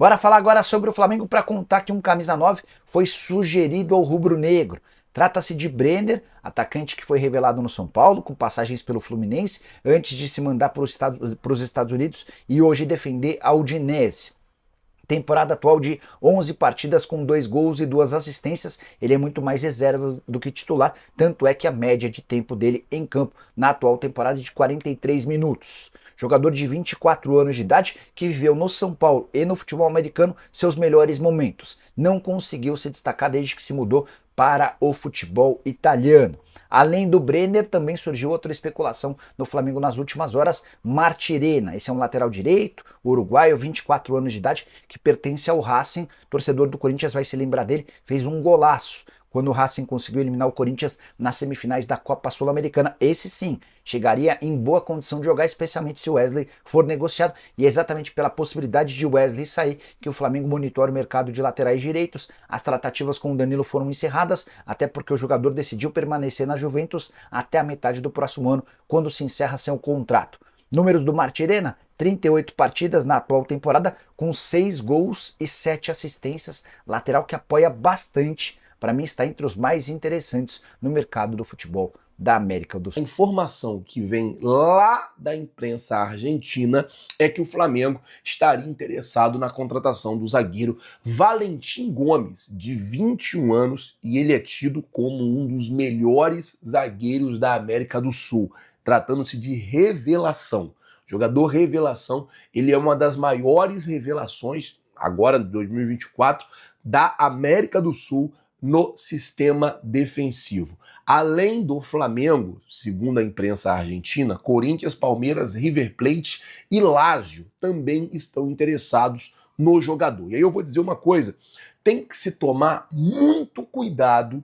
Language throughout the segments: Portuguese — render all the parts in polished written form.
Bora falar agora sobre o Flamengo para contar que um camisa 9 foi sugerido ao rubro-negro. Trata-se de Brenner, atacante que foi revelado no São Paulo, com passagens pelo Fluminense, antes de se mandar para os Estados Unidos e hoje defender a Udinese. Temporada atual de 11 partidas com 2 gols e 2 assistências, ele é muito mais reserva do que titular, tanto é que a média de tempo dele em campo na atual temporada é de 43 minutos. Jogador de 24 anos de idade que viveu no São Paulo e no futebol americano seus melhores momentos. Não conseguiu se destacar desde que se mudou para o futebol italiano. Além do Brenner, também surgiu outra especulação no Flamengo nas últimas horas, Martirena. Esse é um lateral direito, uruguaio, 24 anos de idade, que pertence ao Racing. Torcedor do Corinthians vai se lembrar dele, fez um golaço quando o Racing conseguiu eliminar o Corinthians nas semifinais da Copa Sul-Americana. Esse sim, chegaria em boa condição de jogar, especialmente se o Wesley for negociado, e é exatamente pela possibilidade de Wesley sair que o Flamengo monitora o mercado de laterais direitos. As tratativas com o Danilo foram encerradas, até porque o jogador decidiu permanecer na Juventus até a metade do próximo ano, quando se encerra seu contrato. Números do Martirena: 38 partidas na atual temporada, com 6 gols e 7 assistências, lateral que apoia bastante. Para mim está entre os mais interessantes no mercado do futebol da América do Sul. A informação que vem lá da imprensa argentina é que o Flamengo estaria interessado na contratação do zagueiro Valentim Gomes, de 21 anos, e ele é tido como um dos melhores zagueiros da América do Sul, tratando-se de revelação. Jogador revelação, ele é uma das maiores revelações, agora de 2024, da América do Sul, no sistema defensivo. Além do Flamengo, segundo a imprensa argentina, Corinthians, Palmeiras, River Plate e Lazio também estão interessados no jogador. E aí eu vou dizer uma coisa, tem que se tomar muito cuidado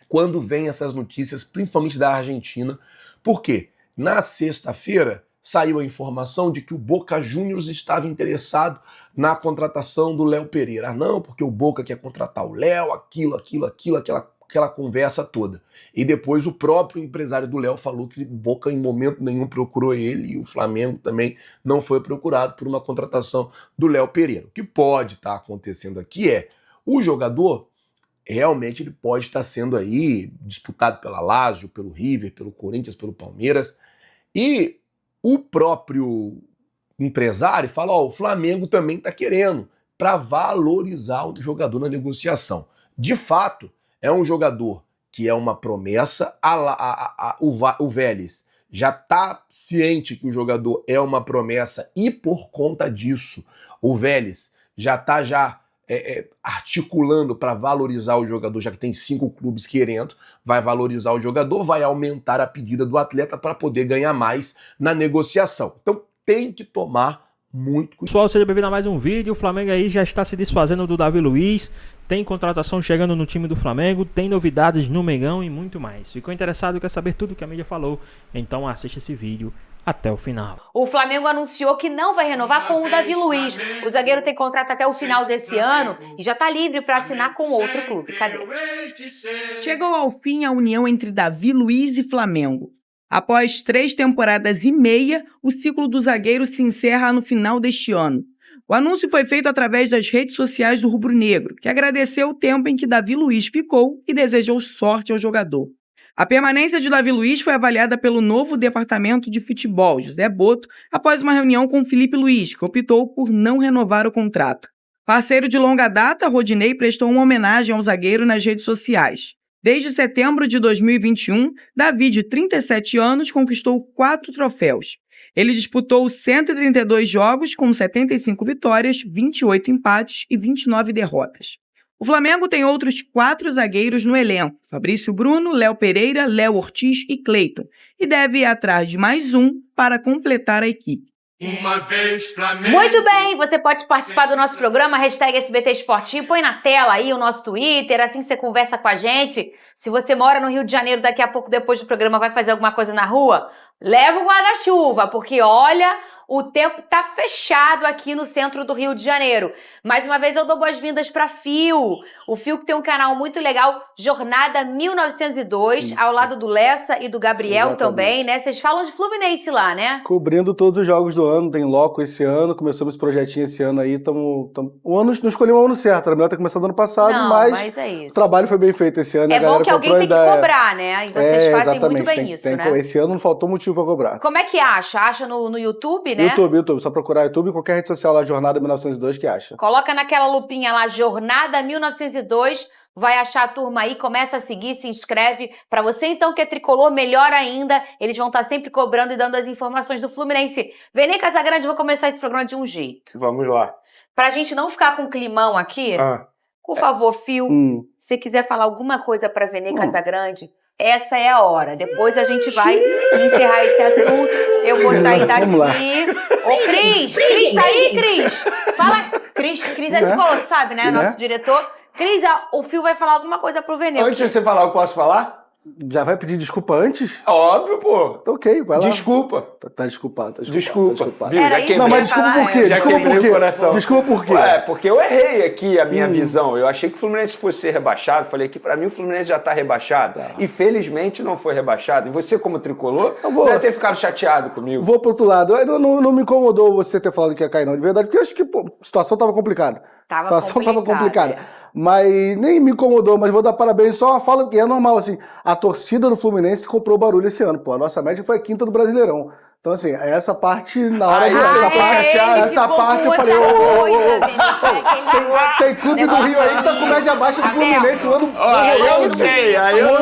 quando vem essas notícias, principalmente da Argentina. Por quê? Na sexta-feira saiu a informação de que o Boca Juniors estava interessado na contratação do Léo Pereira. Ah, não, porque o Boca quer contratar o Léo, aquela conversa toda. E depois o próprio empresário do Léo falou que o Boca em momento nenhum procurou ele, e o Flamengo também não foi procurado por uma contratação do Léo Pereira. O que pode estar acontecendo aqui é, o jogador realmente ele pode estar sendo aí disputado pela Lazio, pelo River, pelo Corinthians, pelo Palmeiras, e o próprio empresário fala, ó, o Flamengo também está querendo, para valorizar o jogador na negociação. De fato, é um jogador que é uma promessa, o Vélez já está ciente que o jogador é uma promessa e por conta disso o Vélez já está articulando para valorizar o jogador, já que tem 5 clubes querendo, vai valorizar o jogador, vai aumentar a pedida do atleta para poder ganhar mais na negociação. Então tem que tomar muito cuidado. Pessoal, seja bem-vindo a mais um vídeo. O Flamengo aí já está se desfazendo do Davi Luiz, tem contratação chegando no time do Flamengo, tem novidades no Mengão e muito mais. Ficou interessado, quer saber tudo que a mídia falou? Então assista esse vídeo até o final. O Flamengo anunciou que não vai renovar com o Davi Luiz. O zagueiro tem contrato até o final desse ano e já está livre para assinar com outro clube. Cadê? Chegou ao fim a união entre Davi Luiz e Flamengo. Após 3 temporadas e meia, o ciclo do zagueiro se encerra no final deste ano. O anúncio foi feito através das redes sociais do rubro-negro, que agradeceu o tempo em que Davi Luiz ficou e desejou sorte ao jogador. A permanência de Davi Luiz foi avaliada pelo novo departamento de futebol, José Boto, após uma reunião com Felipe Luiz, que optou por não renovar o contrato. Parceiro de longa data, Rodinei prestou uma homenagem ao zagueiro nas redes sociais. Desde setembro de 2021, Davi, de 37 anos, conquistou 4 troféus. Ele disputou 132 jogos com 75 vitórias, 28 empates e 29 derrotas. O Flamengo tem outros 4 zagueiros no elenco: Fabrício Bruno, Léo Pereira, Léo Ortiz e Cleiton, e deve ir atrás de mais um para completar a equipe. Muito bem, você pode participar do nosso programa, hashtag SBT Esportivo, põe na tela aí o nosso Twitter, assim você conversa com a gente. Se você mora no Rio de Janeiro, daqui a pouco depois do programa vai fazer alguma coisa na rua, leva o guarda-chuva, porque olha, o tempo tá fechado aqui no centro do Rio de Janeiro. Mais uma vez eu dou boas-vindas para Fio. O Fio que tem um canal muito legal, Jornada 1902, ao lado do Lessa e do Gabriel. Exatamente. Também, né? Vocês falam de Fluminense lá, né? Cobrindo todos os jogos do ano, tem Loco esse ano, começamos esse projetinho esse ano aí, o ano não escolhemos o ano certo, era melhor ter começado ano passado, Não, mas é o isso. trabalho foi bem feito esse ano. É a galera bom que alguém tem que cobrar, né? E vocês fazem muito bem isso, né? Esse ano não faltou motivo pra cobrar. Como é que acha? Acha no YouTube, né? YouTube, só procurar YouTube, qualquer rede social lá, Jornada 1902 que acha. Coloca naquela lupinha lá, Jornada 1902, vai achar a turma aí, começa a seguir, se inscreve. Pra você então que é tricolor, melhor ainda, eles vão estar sempre cobrando e dando as informações do Fluminense. Vene Casagrande, vou começar esse programa de um jeito. Vamos lá. Pra gente não ficar com climão aqui, por favor, Fio, se você quiser falar alguma coisa pra Vene Casagrande, essa é a hora. Depois a gente vai encerrar esse assunto. Eu vou sair daqui. Ô, Cris, tá aí, Cris? Fala. Cris é tricolor, tu sabe, né? Nosso diretor. Cris, o Fio vai falar alguma coisa pro Vene. Antes de você falar, eu posso falar? Já vai pedir desculpa antes? Óbvio, pô. Ok, vai lá. Desculpa. Tá desculpado. Desculpa. Viu? Era Já isso Não, que mas eu ia desculpa falar, por quê? é. Já Desculpa quebrei por quê? o coração. Desculpa por quê? Ué, porque eu errei aqui a minha visão. Eu achei que o Fluminense fosse ser rebaixado. Falei que pra mim o Fluminense já tá rebaixado. E felizmente não foi rebaixado. E você, como tricolor, deve ter ficado chateado comigo. Vou pro outro lado. Não me incomodou você ter falado que ia cair, não. De verdade, porque eu acho que a situação tava complicada. A situação tava complicada. Mas nem me incomodou, mas vou dar parabéns. Só falo que é normal, assim. A torcida do Fluminense comprou barulho esse ano, pô. A nossa média foi a quinta do Brasileirão. Então, assim, essa parte, na hora essa parte eu falei, tem clube do Rio aí que tá com média baixa do Fluminense, o ano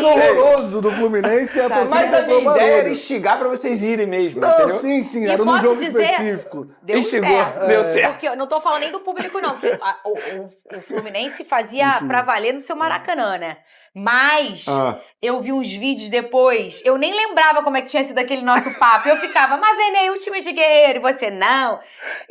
horroroso do Fluminense. A torcida Mas a comprou minha ideia era barulho. instigar pra vocês irem mesmo, Não, entendeu? sim, E era num posso jogo dizer- específico. Deu Instigou, certo. deu certo. Porque eu não tô falando nem do público, não. Que o Fluminense fazia pra valer no seu Maracanã, né? Mas eu vi uns vídeos depois, eu nem lembrava como é que tinha sido aquele nosso papo. Eu ficava, mas Vene, o time de guerreiro, e você não.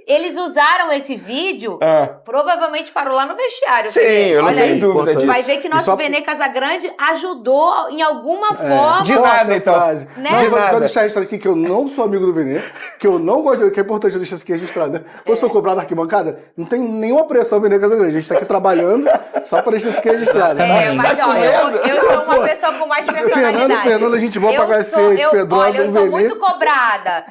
Eles usaram esse vídeo, provavelmente parou lá no vestiário. Sim, Vene. eu não Olha tenho aí. dúvida disso. Vai ver que nosso Vene Casagrande ajudou em alguma forma. De nada, então. Frase. Né? Não, De eu quero nada. deixar registrado aqui que eu não sou amigo do Vene, que eu não gosto de... Que é importante eu deixar isso aqui registrado, né? Quando eu sou cobrado na arquibancada, não tem nenhuma pressão Vene Casagrande. A gente tá aqui trabalhando só pra deixar isso aqui registrado. Mas ó, eu sou uma pessoa com mais personalidade. Fernando, a gente boa pra cacete, Pedrosa, Olha, eu sou Vene. muito cobrada.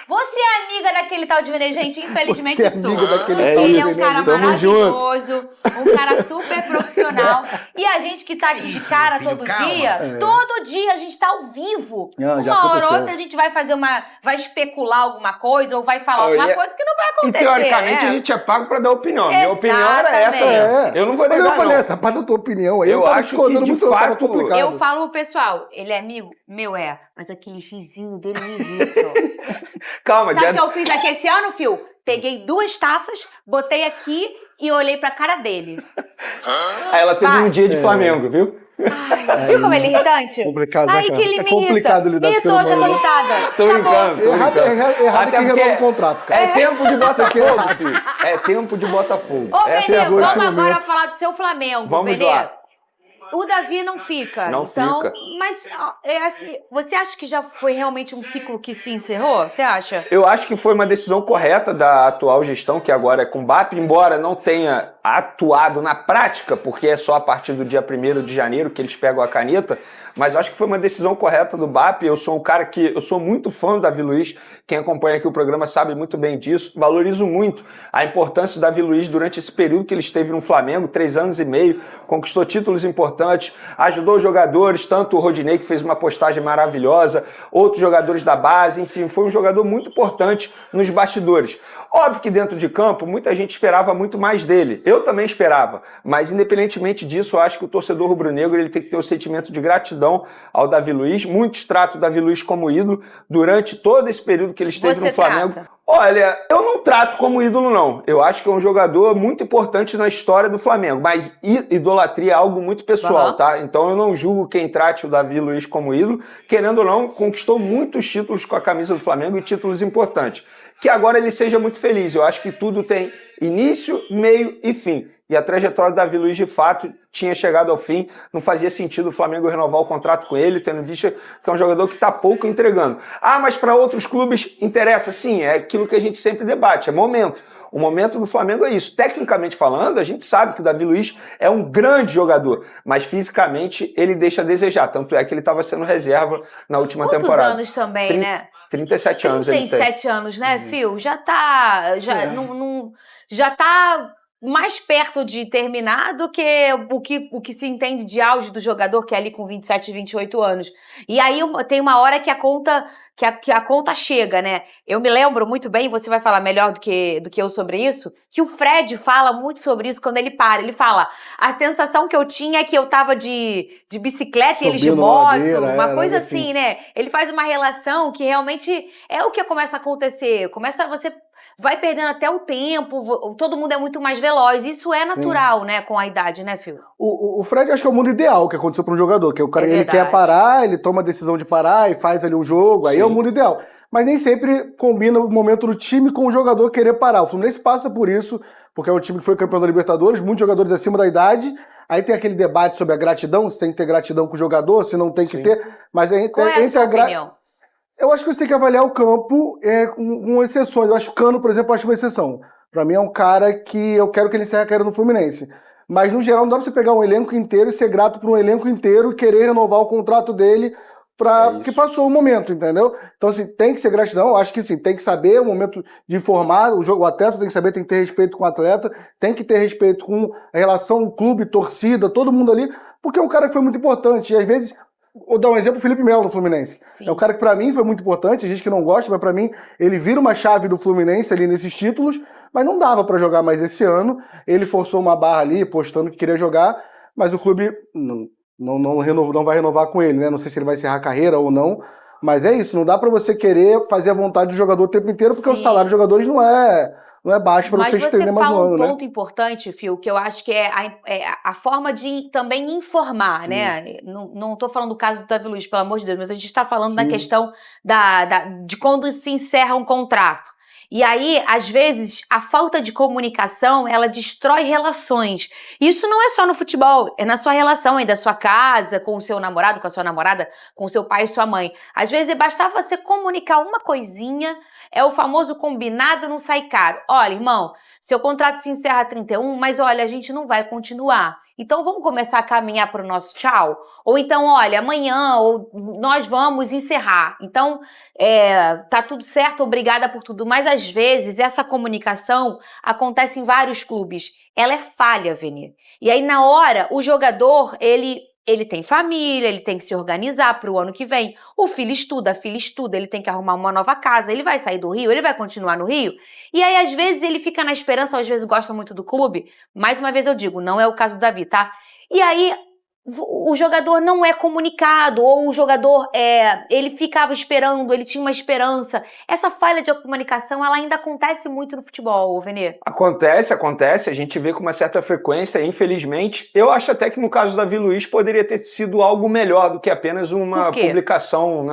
Você é amiga daquele tal de Vene, gente? Infelizmente Você é sou. amiga daquele tal Ele de é um Vene. cara Tamo maravilhoso, um cara super profissional. E a gente que tá aqui de cara todo dia a gente tá ao vivo. Ah, já Uma hora ou aconteceu. outra a gente vai fazer vai especular alguma coisa ou vai falar alguma coisa que não vai E acontecer. teoricamente né? a gente é pago pra dar opinião. Minha opinião era essa Exatamente. mesmo. Eu não vou Mas negar, eu falei, não. essa parte da tua opinião aí, Eu tava acho discordando que, de muito, tava fato, complicado. Eu falo pro pessoal, ele é amigo? Meu mas aquele risinho dele me irrita. Calma, Sabe o que eu fiz aqui esse ano, Fio? Peguei 2 taças, botei aqui e olhei pra cara dele. Aí ela teve um dia de Flamengo, viu? Viu como ele é irritante? Complicado, né, Ai, cara? que ele É me complicado irrita. lidar com Irritou, ser já tô humano. irritada. Tô brincando, tô Errado brincando. é Até quem porque renova o contrato, cara. É tempo de Botafogo, filho. É tempo de Botafogo. Ô, Essa Vene, é a agora vamos esse agora momento. falar do seu Flamengo, Vamos Vene. lá. O Davi não fica. Não então, fica. Mas assim, você acha que já foi realmente um ciclo que se encerrou? Você acha? Eu acho que foi uma decisão correta da atual gestão, que agora é com o BAP, embora não tenha atuado na prática, porque é só a partir do dia 1º de janeiro que eles pegam a caneta, mas eu acho que foi uma decisão correta do BAP. Eu sou um cara que... Eu sou muito fã do Davi Luiz. Quem acompanha aqui o programa sabe muito bem disso. Valorizo muito a importância do Davi Luiz durante esse período que ele esteve no Flamengo, 3 anos e meio, conquistou títulos importantes, ajudou os jogadores, tanto o Rodinei, que fez uma postagem maravilhosa, outros jogadores da base, enfim, foi um jogador muito importante nos bastidores. Óbvio que dentro de campo, muita gente esperava muito mais dele. Eu também esperava, mas independentemente disso, eu acho que o torcedor rubro-negro ele tem que ter um sentimento de gratidão ao Davi Luiz. Muitos tratam o Davi Luiz como ídolo durante todo esse período que ele esteve Você no Flamengo. trata? Olha, eu não trato como ídolo, não. Eu acho que é um jogador muito importante na história do Flamengo, mas idolatria é algo muito pessoal, tá? Então eu não julgo quem trate o Davi Luiz como ídolo. Querendo ou não, conquistou muitos títulos com a camisa do Flamengo e títulos importantes. Que agora ele seja muito feliz. Eu acho que tudo tem início, meio e fim. e a trajetória do Davi Luiz, de fato, tinha chegado ao fim. Não fazia sentido o Flamengo renovar o contrato com ele, tendo visto que é um jogador que está pouco entregando. Ah, mas para outros clubes interessa? Sim, é aquilo que a gente sempre debate, é momento. O momento do Flamengo é isso. Tecnicamente falando, a gente sabe que o Davi Luiz é um grande jogador, mas fisicamente ele deixa a desejar. Tanto é que ele estava sendo reserva na última temporada. Quantos anos também, né? 37 anos ele tem. 37 anos, né, Fio? Já tá... Já tá mais perto de terminar do que o que se entende de auge do jogador, que é ali com 27, 28 anos. E aí tem uma hora que a conta chega, né? Eu me lembro muito bem, você vai falar melhor do que eu sobre isso, que o Fred fala muito sobre isso quando ele para. Ele fala, a sensação que eu tinha é que eu tava de bicicleta e eles de moto, uma coisa assim, né? Ele faz uma relação que realmente é o que começa a acontecer. Você vai perdendo até o tempo, todo mundo é muito mais veloz. Isso é natural, né, com a idade, né, Fio? O Fred, acho que é o mundo ideal que aconteceu para um jogador, que o cara ele quer parar, ele toma a decisão de parar e faz ali um jogo, aí é o mundo ideal. Mas nem sempre combina o momento do time com o jogador querer parar. O Fluminense passa por isso, porque é um time que foi campeão da Libertadores, muitos jogadores acima da idade. Aí tem aquele debate sobre a gratidão, se tem que ter gratidão com o jogador, se não tem que ter. Mas qual é a sua opinião? Eu acho que você tem que avaliar o campo com exceções. Eu acho que o Cano, por exemplo, eu acho uma exceção. Pra mim é um cara que eu quero que ele encerre a carreira no Fluminense. Mas, no geral, não dá pra você pegar um elenco inteiro e ser grato por um elenco inteiro e querer renovar o contrato dele porque passou o momento, entendeu? Então, assim, tem que ser gratidão. Eu acho que, sim, tem que saber o momento de informar. O atleta tem que saber, tem que ter respeito com o atleta, tem que ter respeito com a relação clube, torcida, todo mundo ali, porque é um cara que foi muito importante. E, às vezes... Vou dar um exemplo, o Felipe Melo no Fluminense. Sim. É um cara que pra mim foi muito importante, a gente que não gosta, mas pra mim ele vira uma chave do Fluminense ali nesses títulos, mas não dava pra jogar mais esse ano. Ele forçou uma barra ali, postando que queria jogar, mas o clube não vai renovar com ele, né? Não sei se ele vai encerrar a carreira ou não, mas é isso, não dá pra você querer fazer a vontade do jogador o tempo inteiro, porque o salário dos jogadores não é baixo para você estender mais um ano, né? Mas você fala um ponto importante, Fio, que eu acho que é a forma de também informar, né? Não tô falando do caso do Davi Luiz, pelo amor de Deus, mas a gente está falando da questão de quando se encerra um contrato. E aí, às vezes, a falta de comunicação, ela destrói relações. Isso não é só no futebol, é na sua relação aí da sua casa, com o seu namorado, com a sua namorada, com o seu pai e sua mãe. Às vezes, bastava você comunicar uma coisinha, é o famoso combinado não sai caro. Olha, irmão, seu contrato se encerra a 31, mas olha, a gente não vai continuar. Então vamos começar a caminhar para o nosso tchau? Ou então, olha, amanhã nós vamos encerrar. Então, tá tudo certo, obrigada por tudo. Mas às vezes essa comunicação acontece em vários clubes. Ela é falha, Vene. E aí na hora, o jogador, ele tem família, ele tem que se organizar para o ano que vem. O filho estuda, a filha estuda, ele tem que arrumar uma nova casa, ele vai sair do Rio, ele vai continuar no Rio. E aí, às vezes, ele fica na esperança, às vezes gosta muito do clube. Mais uma vez eu digo, não é o caso do Davi, tá? E aí, o jogador não é comunicado, ou o jogador, ele ficava esperando, ele tinha uma esperança. Essa falha de comunicação, ela ainda acontece muito no futebol, Vene? Acontece, a gente vê com uma certa frequência, infelizmente. Eu acho até que no caso do Davi Luiz poderia ter sido algo melhor do que apenas uma publicação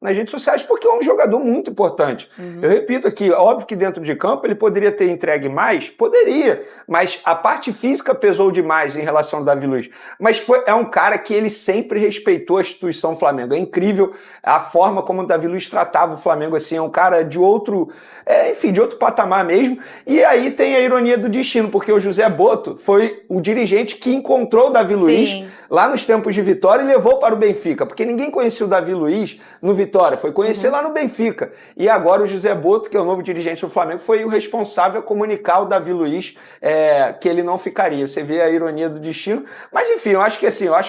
nas redes sociais, porque é um jogador muito importante. Eu repito aqui, óbvio que dentro de campo ele poderia ter entregue mais, poderia, mas a parte física pesou demais em relação ao Davi Luiz. Mas é um cara que ele sempre respeitou a instituição Flamengo. É incrível a forma como o Davi Luiz tratava o Flamengo, assim, é um cara de outro, de outro patamar mesmo. E aí tem a ironia do destino, porque o José Boto foi o dirigente que encontrou o Davi Luiz lá nos tempos de Vitória e levou para o Benfica, porque ninguém conhecia o Davi Luiz no Vitória, foi conhecer lá no Benfica. E agora o José Boto, que é o novo dirigente do Flamengo, foi o responsável a comunicar ao Davi Luiz que ele não ficaria. Você vê a ironia do destino. Mas enfim, eu acho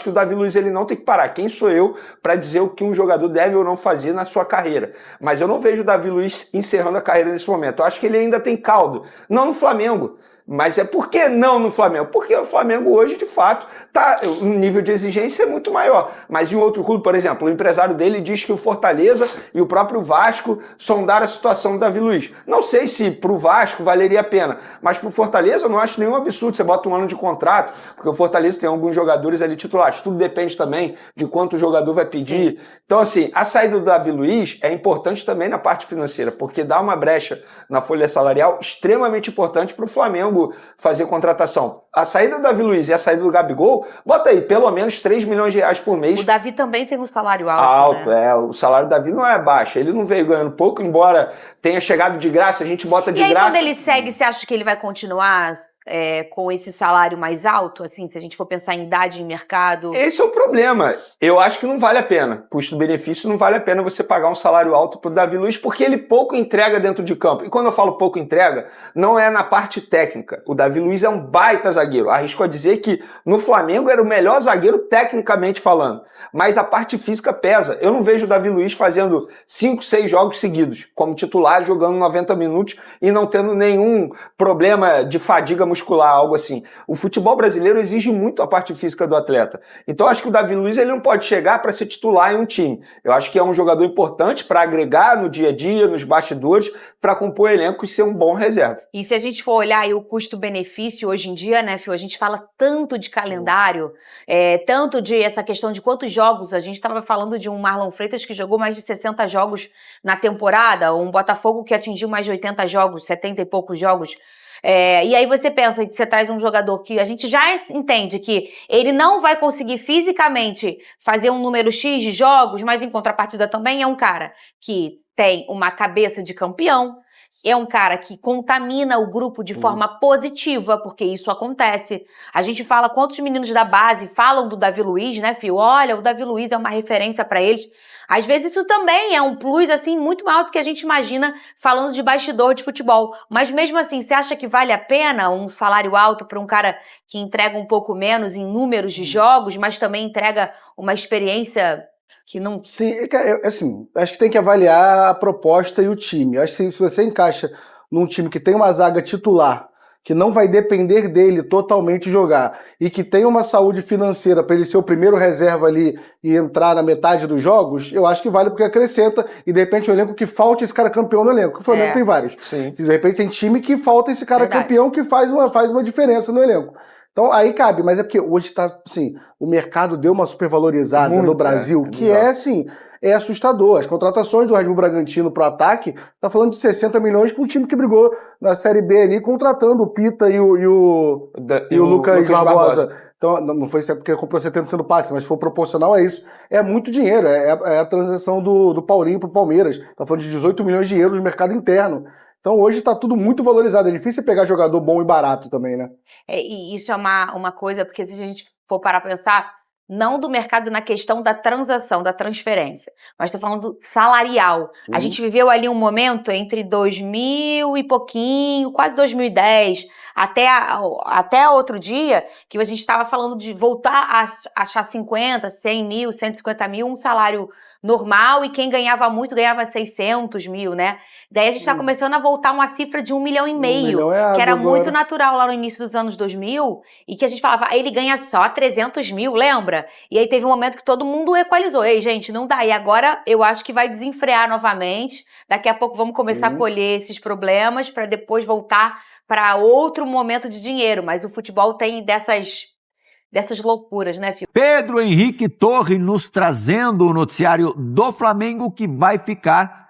que o Davi Luiz ele não tem que parar. Quem sou eu para dizer o que um jogador deve ou não fazer na sua carreira? Mas eu não vejo o Davi Luiz encerrando a carreira nesse momento. Eu acho que ele ainda tem caldo. Não no Flamengo. Mas por que não no Flamengo? Porque o Flamengo hoje, de fato, o nível de exigência é muito maior. Mas em outro clube, por exemplo, o empresário dele diz que o Fortaleza e o próprio Vasco sondaram a situação do Davi Luiz. Não sei se pro Vasco valeria a pena, mas pro Fortaleza eu não acho nenhum absurdo. Você bota um ano de contrato, porque o Fortaleza tem alguns jogadores ali titulares. Tudo depende também de quanto o jogador vai pedir. Sim. Então, assim, a saída do Davi Luiz é importante também na parte financeira, porque dá uma brecha na folha salarial extremamente importante para o Flamengo Flamengo fazer contratação. A saída do Davi Luiz e a saída do Gabigol, bota aí, pelo menos 3 milhões de reais por mês. O Davi também tem um salário alto, né? O salário do Davi não é baixo. Ele não veio ganhando pouco, embora tenha chegado de graça, a gente bota de graça. E aí, quando ele segue, você acha que ele vai continuar com esse salário mais alto, assim, se a gente for pensar em idade em mercado? Esse é o problema. Eu acho que não vale a pena. Custo-benefício não vale a pena você pagar um salário alto pro Davi Luiz, porque ele pouco entrega dentro de campo. E quando eu falo pouco entrega, não é na parte técnica. O Davi Luiz é um baita zagueiro. Arrisco a dizer que no Flamengo era o melhor zagueiro tecnicamente falando. Mas a parte física pesa. Eu não vejo o Davi Luiz fazendo 5, 6 jogos seguidos, como titular, jogando 90 minutos e não tendo nenhum problema de fadiga muscular, algo assim. O futebol brasileiro exige muito a parte física do atleta. Então acho que o Davi Luiz ele não pode chegar para ser titular em um time. Eu acho que é um jogador importante para agregar no dia a dia, nos bastidores, para compor elenco e ser um bom reserva. E se a gente for olhar aí o custo-benefício hoje em dia, né, Fio, a gente fala tanto de calendário, tanto de essa questão de quantos jogos, a gente estava falando de um Marlon Freitas que jogou mais de 60 jogos na temporada, um Botafogo que atingiu mais de 80 jogos, 70 e poucos jogos. E aí você pensa que você traz um jogador que a gente já entende que ele não vai conseguir fisicamente fazer um número X de jogos, mas em contrapartida também é um cara que tem uma cabeça de campeão, é um cara que contamina o grupo de forma positiva, porque isso acontece. A gente fala quantos meninos da base falam do Davi Luiz, né, Fio? Olha, o Davi Luiz é uma referência para eles. Às vezes isso também é um plus, assim, muito maior do que a gente imagina falando de bastidor de futebol. Mas mesmo assim, você acha que vale a pena um salário alto para um cara que entrega um pouco menos em números de jogos, mas também entrega uma experiência que não... Sim, assim, acho que tem que avaliar a proposta e o time. Acho que se você encaixa num time que tem uma zaga titular, que não vai depender dele totalmente jogar, e que tem uma saúde financeira para ele ser o primeiro reserva ali e entrar na metade dos jogos, eu acho que vale porque acrescenta, e de repente o elenco que falta esse cara campeão no elenco. O Flamengo tem vários. Sim. E de repente tem time que falta esse cara campeão que faz uma diferença no elenco. Então aí cabe, mas é porque hoje tá, assim, o mercado deu uma supervalorizada no Brasil, que assim, é assustador. As contratações do Red Bull Bragantino pro ataque, tá falando de 60 milhões para um time que brigou na Série B ali, contratando o Pita e o Lucas Barbosa. Então, não foi porque comprou 70% do passe, mas foi proporcional a isso. É muito dinheiro, é a transação do Paulinho pro Palmeiras. Tá falando de 18 milhões de euros no mercado interno. Então hoje tá tudo muito valorizado, é difícil pegar jogador bom e barato também, né? E isso é uma coisa, porque se a gente for parar pra pensar, não do mercado na questão da transação, da transferência, mas tô falando salarial. A gente viveu ali um momento entre 2000 e pouquinho, quase 2010, até outro dia, que a gente estava falando de voltar a achar 50, 100 mil, 150 mil, um salário normal, e quem ganhava muito ganhava 600 mil, né? Daí a gente tá começando a voltar uma cifra de 1,5 milhão, que era muito natural lá no início dos anos 2000, e que a gente falava, ele ganha só 300 mil, lembra? E aí teve um momento que todo mundo equalizou. Ei, gente, não dá. E agora eu acho que vai desenfrear novamente. Daqui a pouco vamos começar a colher esses problemas para depois voltar para outro momento de dinheiro. Mas o futebol tem dessas loucuras, né, Fio? Pedro Henrique Torre nos trazendo o noticiário do Flamengo, que vai ficar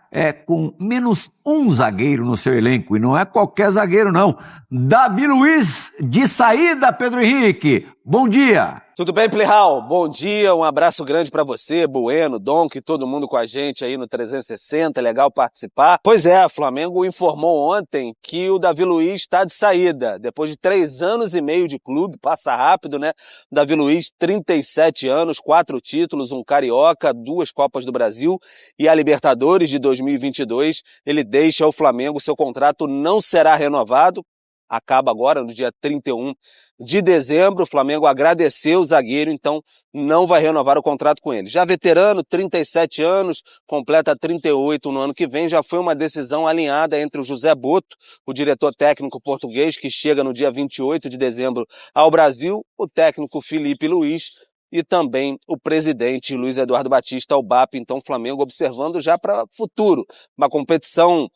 com menos um zagueiro no seu elenco. E não é qualquer zagueiro, não. Davi Luiz, de saída, Pedro Henrique. Bom dia. Tudo bem, Plihal? Bom dia, um abraço grande pra você, Bueno, Donk, todo mundo com a gente aí no 360, legal participar. Pois é, o Flamengo informou ontem que o Davi Luiz está de saída, depois de 3 anos e meio de clube, passa rápido, né? Davi Luiz, 37 anos, 4 títulos, um Carioca, 2 Copas do Brasil e a Libertadores de 2022, ele deixa o Flamengo, seu contrato não será renovado, acaba agora no dia 31 de dezembro, o Flamengo agradeceu o zagueiro, então não vai renovar o contrato com ele. Já veterano, 37 anos, completa 38 no ano que vem, já foi uma decisão alinhada entre o José Boto, o diretor técnico português, que chega no dia 28 de dezembro ao Brasil, o técnico Felipe Luiz e também o presidente Luiz Eduardo Batista, o BAP. Então o Flamengo observando já para futuro, uma competição,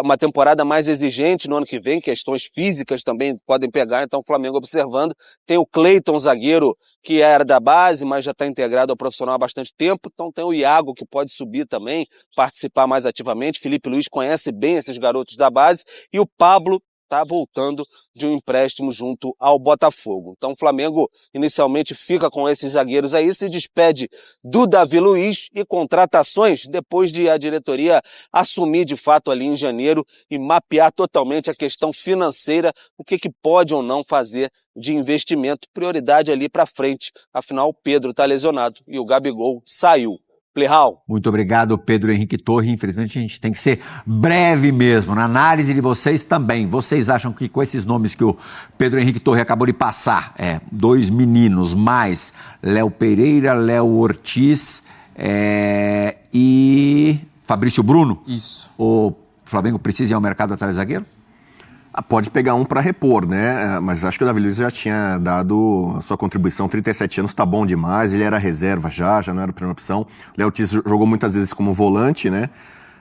uma temporada mais exigente no ano que vem, questões físicas também podem pegar, então o Flamengo observando. Tem o Cleiton, zagueiro, que era da base, mas já está integrado ao profissional há bastante tempo, então tem o Iago, que pode subir também, participar mais ativamente. Felipe Luiz conhece bem esses garotos da base, e o Pablo, está voltando de um empréstimo junto ao Botafogo. Então o Flamengo inicialmente fica com esses zagueiros aí, se despede do Davi Luiz e contratações depois de a diretoria assumir de fato ali em janeiro e mapear totalmente a questão financeira, o que pode ou não fazer de investimento, prioridade ali para frente. Afinal, o Pedro está lesionado e o Gabigol saiu. Plihal. Muito obrigado, Pedro Henrique Torre. Infelizmente, a gente tem que ser breve mesmo. Na análise de vocês também. Vocês acham que com esses nomes que o Pedro Henrique Torre acabou de passar, 2 meninos, mais Léo Pereira, Léo Ortiz e Fabrício Bruno? Isso. O Flamengo precisa ir ao mercado atrás de zagueiro? Pode pegar um para repor, né? Mas acho que o Davi Luiz já tinha dado a sua contribuição, 37 anos, tá bom demais, ele era reserva já não era a primeira opção. O Léo Ortiz jogou muitas vezes como volante, né?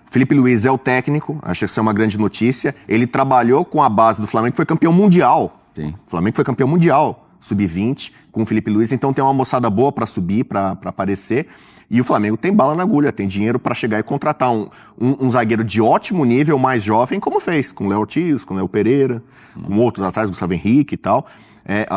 Felipe Luiz é o técnico, acho que isso é uma grande notícia. Ele trabalhou com a base do Flamengo, que foi campeão mundial. Sim. O Flamengo foi campeão mundial, sub-20, com o Felipe Luiz, então tem uma moçada boa para subir, para aparecer. E o Flamengo tem bala na agulha, tem dinheiro para chegar e contratar um zagueiro de ótimo nível, mais jovem, como fez com o Léo Ortiz, com o Léo Pereira, com outros atrás, Gustavo Henrique e tal.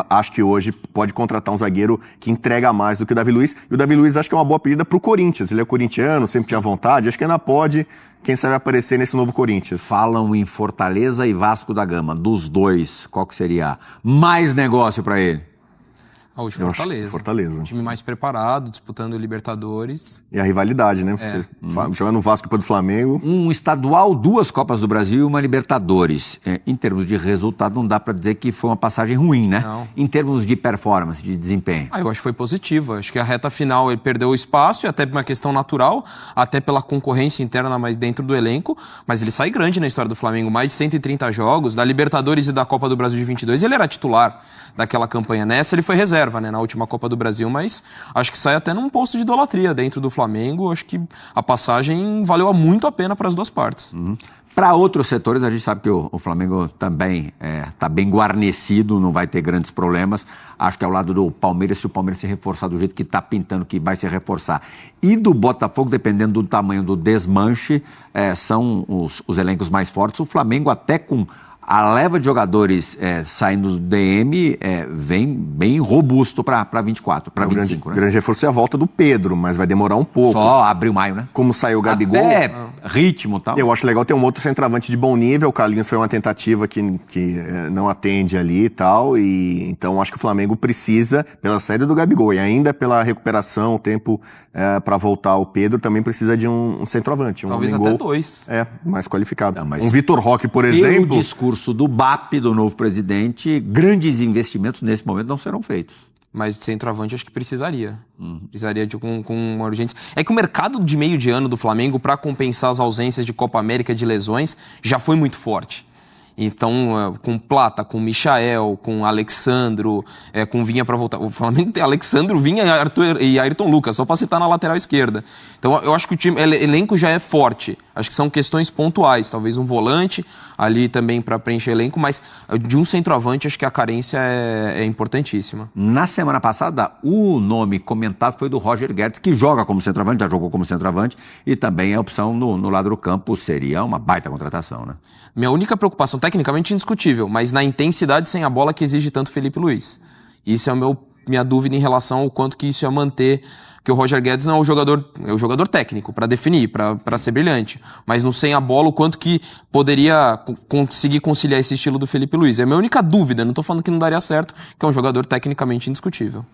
Acho que hoje pode contratar um zagueiro que entrega mais do que o Davi Luiz. E o Davi Luiz acho que é uma boa pedida pro Corinthians. Ele é corintiano, sempre tinha vontade. Acho que ainda pode, quem sabe, aparecer nesse novo Corinthians. Falam em Fortaleza e Vasco da Gama. Dos dois, qual que seria mais negócio para ele? Hoje Fortaleza. Um time mais preparado, disputando Libertadores. E a rivalidade, né? Jogando no Vasco depois do Flamengo. Um estadual, 2 Copas do Brasil e uma Libertadores. Em termos de resultado, não dá para dizer que foi uma passagem ruim, né? Não. Em termos de performance, de desempenho. Eu acho que foi positivo. Acho que a reta final ele perdeu o espaço, e até por uma questão natural, até pela concorrência interna mais dentro do elenco, mas ele sai grande na história do Flamengo. Mais de 130 jogos, da Libertadores e da Copa do Brasil de 22, ele era titular daquela campanha. Nessa ele foi reserva, né, na última Copa do Brasil, mas acho que sai até num posto de idolatria dentro do Flamengo. Acho que a passagem valeu muito a pena para as duas partes. Para outros setores, a gente sabe que o Flamengo também está bem guarnecido, não vai ter grandes problemas. Acho que ao lado do Palmeiras, se o Palmeiras se reforçar do jeito que está pintando que vai se reforçar, e do Botafogo, dependendo do tamanho do desmanche, são os elencos mais fortes. O Flamengo, até com a leva de jogadores saindo do DM vem bem robusto para 24, para 25. O grande reforço é a volta do Pedro, mas vai demorar um pouco. Só abril, maio, né? Como saiu o Gabigol. Até ritmo e tal. Eu acho legal ter um outro centroavante de bom nível. O Carlinhos foi uma tentativa que não atende ali e tal. E então acho que o Flamengo precisa, pela saída do Gabigol e ainda pela recuperação, o tempo para voltar o Pedro, também precisa de um centroavante. Talvez até 2. Mais qualificado. Não, mas um Vitor Roque, por exemplo. Pelo discurso do BAP, do novo presidente, grandes investimentos nesse momento não serão feitos. Mas centroavante acho que precisaria. Precisaria com uma urgência. É que o mercado de meio de ano do Flamengo, para compensar as ausências de Copa América, de lesões, já foi muito forte. Então, com Plata, com Michael, com Alexandro, com Vinha para voltar. O Flamengo tem Alexandro, Vinha e Ayrton Lucas, só para citar na lateral esquerda. Então, eu acho que o elenco já é forte. Acho que são questões pontuais. Talvez um volante ali também para preencher elenco, mas de um centroavante acho que a carência é importantíssima. Na semana passada, o nome comentado foi do Roger Guedes, que joga como centroavante, já jogou como centroavante, e também a opção no lado do campo seria uma baita contratação, né? Minha única preocupação, tecnicamente indiscutível, mas na intensidade sem a bola que exige tanto Felipe Luiz. Isso é minha dúvida em relação ao quanto que isso ia manter, que o Roger Guedes não é o jogador técnico para definir, para ser brilhante, mas no sem a bola o quanto que poderia conseguir conciliar esse estilo do Felipe Luiz. É a minha única dúvida, não estou falando que não daria certo, que é um jogador tecnicamente indiscutível.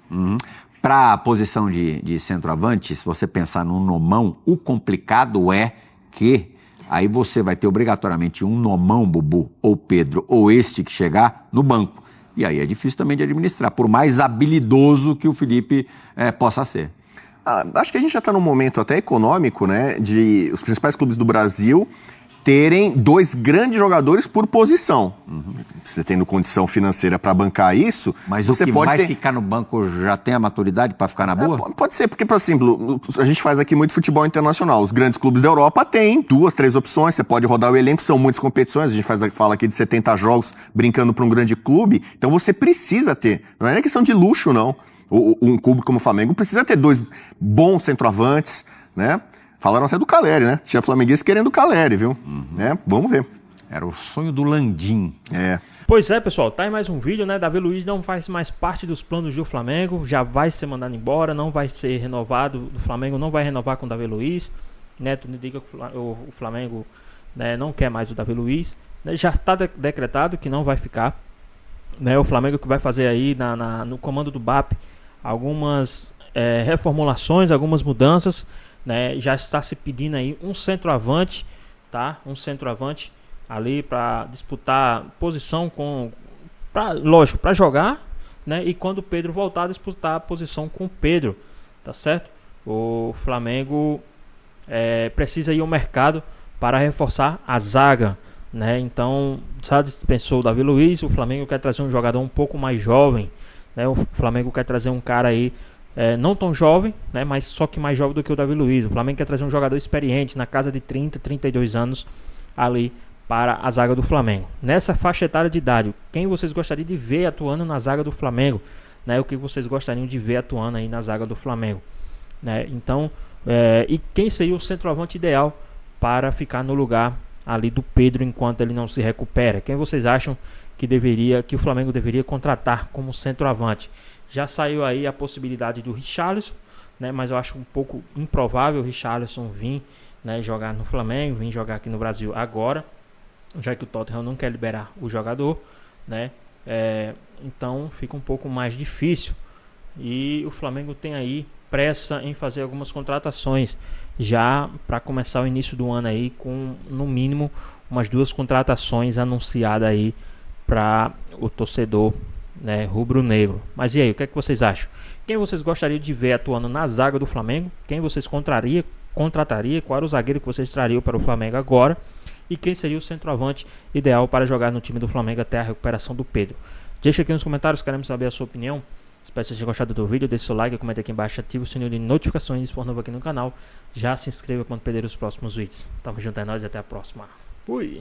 Para a posição de centroavante, se você pensar no nomão, o complicado é que aí você vai ter obrigatoriamente um nomão, Bubu, ou Pedro, ou este que chegar no banco. E aí é difícil também de administrar, por mais habilidoso que o Felipe possa ser. Acho que a gente já está num momento até econômico, né, de os principais clubes do Brasil terem 2 grandes jogadores por posição. Você tendo condição financeira para bancar isso, mas você o que pode vai ficar no banco já tem a maturidade para ficar na boa? Pode ser, porque, por exemplo, a gente faz aqui muito futebol internacional. Os grandes clubes da Europa têm 2, 3 opções, você pode rodar o elenco, são muitas competições, a gente fala aqui de 70 jogos brincando para um grande clube, então você precisa ter, não é questão de luxo, não. Um clube como o Flamengo precisa ter 2 bons centroavantes, né? Falaram até do Caleri, né? Tinha flamenguista querendo o Caleri, viu? Vamos ver. Era o sonho do Landim. Pois é, pessoal, tá aí mais um vídeo, né? Davi Luiz não faz mais parte dos planos do Flamengo, já vai ser mandado embora, não vai ser renovado, o Flamengo não vai renovar com o Davi Luiz, né? Tudo indica que o Flamengo, né, não quer mais o Davi Luiz, né? Já está decretado que não vai ficar, né? O Flamengo que vai fazer aí no comando do BAP algumas reformulações, algumas mudanças, né? Já está se pedindo aí um centroavante, tá? Um centroavante ali para disputar posição lógico, para jogar, né? E quando o Pedro voltar, disputar a posição com o Pedro, tá certo? O Flamengo precisa ir ao mercado para reforçar a zaga, né? Então, já dispensou o Davi Luiz, o Flamengo quer trazer um jogador um pouco mais jovem, né? O Flamengo quer trazer um cara aí não tão jovem, né? Mas só que mais jovem do que o Davi Luiz. O Flamengo quer trazer um jogador experiente, na casa de 30, 32 anos ali para a zaga do Flamengo. Nessa faixa etária de idade, quem vocês gostariam de ver atuando na zaga do Flamengo, né? O que vocês gostariam de ver atuando aí na zaga do Flamengo, né? Então, e quem seria o centroavante ideal para ficar no lugar ali do Pedro enquanto ele não se recupera? Quem vocês acham que o Flamengo deveria contratar como centroavante? Já saiu aí a possibilidade do Richarlison, né? Mas eu acho um pouco improvável o Richarlison vir, né, jogar no Flamengo, vir jogar aqui no Brasil agora, já que o Tottenham não quer liberar o jogador, né? Então fica um pouco mais difícil. E o Flamengo tem aí pressa em fazer algumas contratações já para começar o início do ano aí com no mínimo umas 2 contratações anunciadas aí para o torcedor, né, rubro-negro. Mas e aí, o que é que vocês acham? Quem vocês gostariam de ver atuando na zaga do Flamengo? Quem vocês contrataria? Qual era o zagueiro que vocês trariam para o Flamengo agora? E quem seria o centroavante ideal para jogar no time do Flamengo até a recuperação do Pedro? Deixa aqui nos comentários, queremos saber a sua opinião. Espero que vocês tenham gostado do vídeo. Deixe seu like, comenta aqui embaixo, ative o sininho de notificações, se for novo aqui no canal. Já se inscreva para não perder os próximos vídeos. Tamo junto, é nóis e até a próxima. Fui!